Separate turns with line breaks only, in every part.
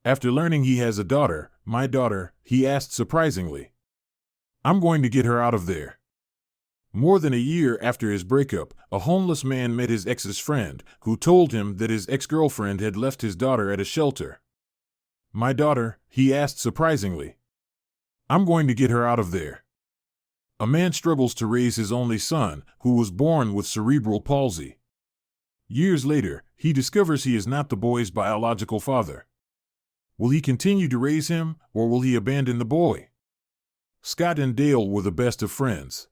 After learning he has a daughter, my daughter, he asked surprisingly. I'm going to get her out of there. More than a year after his breakup, a homeless man met his ex's friend, who told him that his ex-girlfriend had left his daughter at a shelter. My daughter, he asked surprisingly. I'm going to get her out of there. A man struggles to raise his only son, who was born with cerebral palsy. Years later, he discovers he is not the boy's biological father. Will he continue to raise him, or will he abandon the boy? Scott and Dale were the best of friends.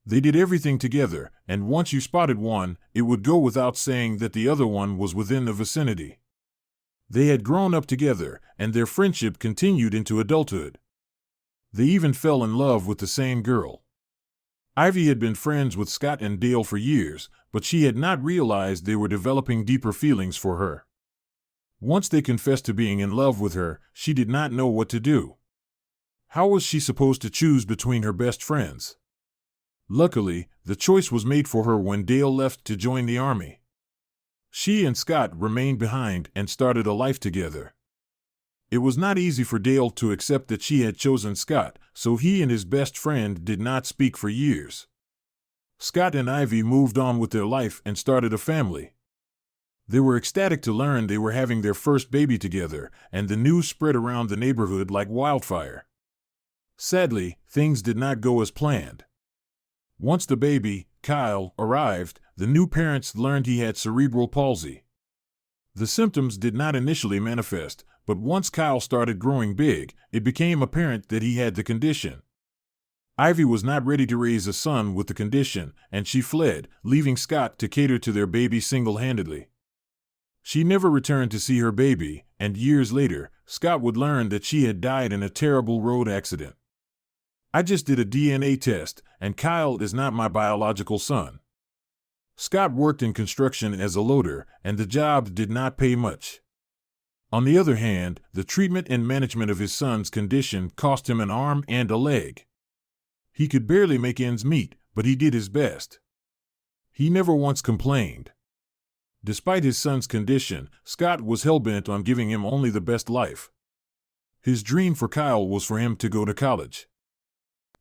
They did everything together, and once you spotted one, it would go without saying that the other one was within the vicinity. They had grown up together, and their friendship continued into adulthood. They even fell in love with the same girl. Ivy had been friends with Scott and Dale for years, but she had not realized they were developing deeper feelings for her. Once they confessed to being in love with her, she did not know what to do. How was she supposed to choose between her best friends? Luckily, the choice was made for her when Dale left to join the army. She and Scott remained behind and started a life together. It was not easy for Dale to accept that she had chosen Scott, so he and his best friend did not speak for years. Scott and Ivy moved on with their life and started a family. They were ecstatic to learn they were having their first baby together, and the news spread around the neighborhood like wildfire. Sadly, things did not go as planned. Once the baby, Kyle, arrived, the new parents learned he had cerebral palsy. The symptoms did not initially manifest, but once Kyle started growing big, it became apparent that he had the condition. Ivy was not ready to raise a son with the condition, and she fled, leaving Scott to cater to their baby single-handedly. She never returned to see her baby, and years later, Scott would learn that she had died in a terrible road accident. I just did a DNA test, and Kyle is not my biological son. Scott worked in construction as a loader, and the job did not pay much. On the other hand, the treatment and management of his son's condition cost him an arm and a leg. He could barely make ends meet, but he did his best. He never once complained. Despite his son's condition, Scott was hell-bent on giving him only the best life. His dream for Kyle was for him to go to college.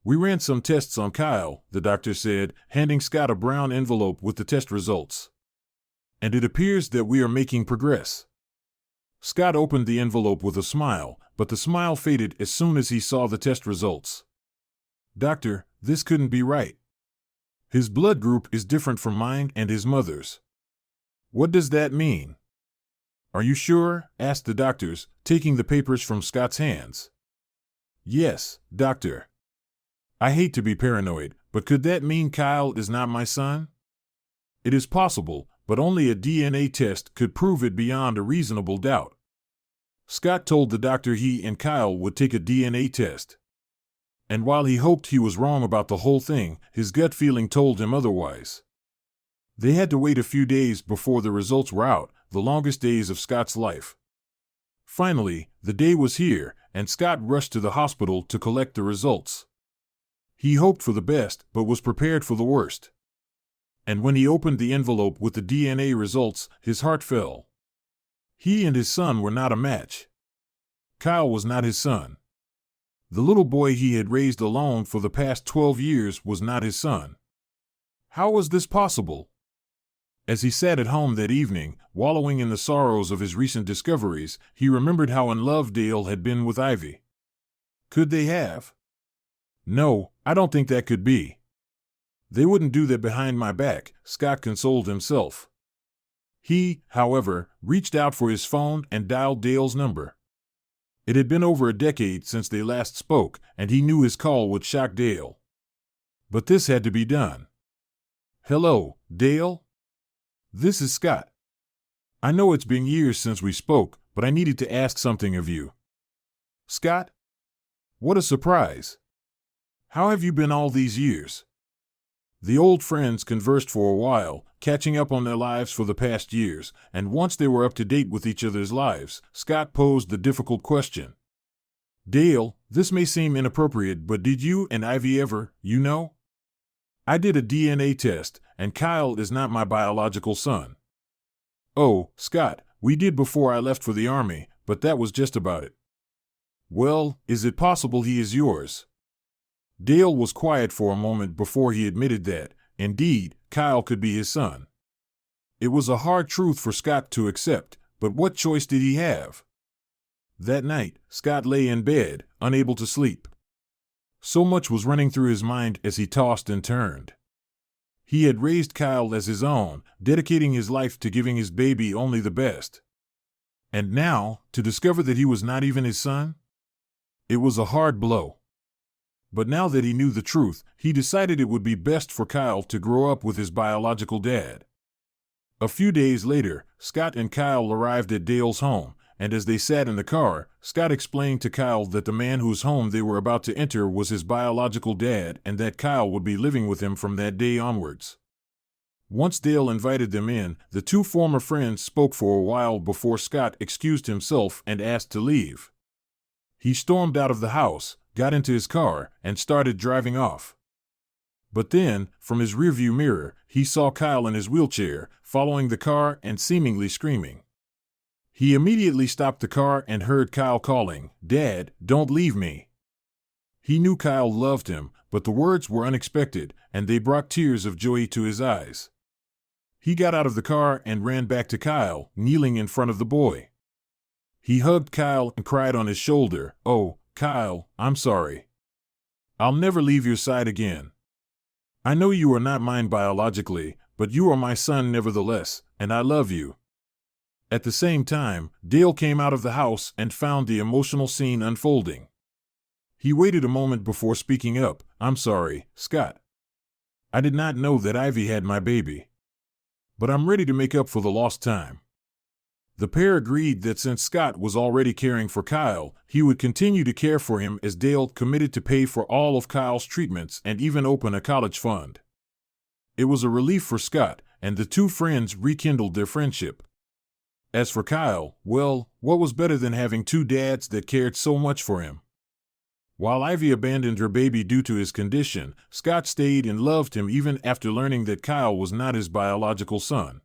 We ran some tests on Kyle, the doctor said, handing Scott a brown envelope with the test results. And it appears that we are making progress. Scott opened the envelope with a smile, but the smile faded as soon as he saw the test results. Doctor, this couldn't be right. His blood group is different from mine and his mother's. What does that mean? Are you sure? Asked the doctors, taking the papers from Scott's hands. Yes, doctor. I hate to be paranoid, but could that mean Kyle is not my son? It is possible, but only a DNA test could prove it beyond a reasonable doubt. Scott told the doctor he and Kyle would take a DNA test. And while he hoped he was wrong about the whole thing, his gut feeling told him otherwise. They had to wait a few days before the results were out, the longest days of Scott's life. Finally, the day was here, and Scott rushed to the hospital to collect the results. He hoped for the best, but was prepared for the worst. And when he opened the envelope with the DNA results, his heart fell. He and his son were not a match. Kyle was not his son. The little boy he had raised alone for the past 12 years was not his son. How was this possible? As he sat at home that evening, wallowing in the sorrows of his recent discoveries, he remembered how in love Dale had been with Ivy. Could they have? No, I don't think that could be. They wouldn't do that behind my back, Scott consoled himself. He, however, reached out for his phone and dialed Dale's number. It had been over a decade since they last spoke, and he knew his call would shock Dale. But this had to be done. Hello, Dale? This is Scott. I know it's been years since we spoke, but I needed to ask something of you. Scott? What a surprise. How have you been all these years? The old friends conversed for a while, catching up on their lives for the past years, and once they were up to date with each other's lives, Scott posed the difficult question. Dale, this may seem inappropriate, but did you and Ivy ever, I did a DNA test, and Kyle is not my biological son. Oh, Scott, we did before I left for the army, but that was just about it. Well, is it possible he is yours? Dale was quiet for a moment before he admitted that, indeed, Kyle could be his son. It was a hard truth for Scott to accept, but what choice did he have? That night, Scott lay in bed, unable to sleep. So much was running through his mind as he tossed and turned. He had raised Kyle as his own, dedicating his life to giving his baby only the best. And now, to discover that he was not even his son? It was a hard blow. But now that he knew the truth, he decided it would be best for Kyle to grow up with his biological dad. A few days later, Scott and Kyle arrived at Dale's home, and as they sat in the car, Scott explained to Kyle that the man whose home they were about to enter was his biological dad and that Kyle would be living with him from that day onwards. Once Dale invited them in, the two former friends spoke for a while before Scott excused himself and asked to leave. He stormed out of the house, got into his car, and started driving off. But then, from his rearview mirror, he saw Kyle in his wheelchair, following the car and seemingly screaming. He immediately stopped the car and heard Kyle calling, "Dad, don't leave me." He knew Kyle loved him, but the words were unexpected, and they brought tears of joy to his eyes. He got out of the car and ran back to Kyle, kneeling in front of the boy. He hugged Kyle and cried on his shoulder, "Oh, Kyle, I'm sorry. I'll never leave your side again. I know you are not mine biologically, but you are my son nevertheless, and I love you." At the same time, Dale came out of the house and found the emotional scene unfolding. He waited a moment before speaking up. "I'm sorry, Scott. I did not know that Ivy had my baby. But I'm ready to make up for the lost time." The pair agreed that since Scott was already caring for Kyle, he would continue to care for him as Dale committed to pay for all of Kyle's treatments and even open a college fund. It was a relief for Scott, and the two friends rekindled their friendship. As for Kyle, well, what was better than having two dads that cared so much for him? While Ivy abandoned her baby due to his condition, Scott stayed and loved him even after learning that Kyle was not his biological son.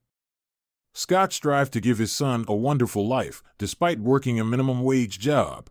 Scott strived to give his son a wonderful life, despite working a minimum wage job.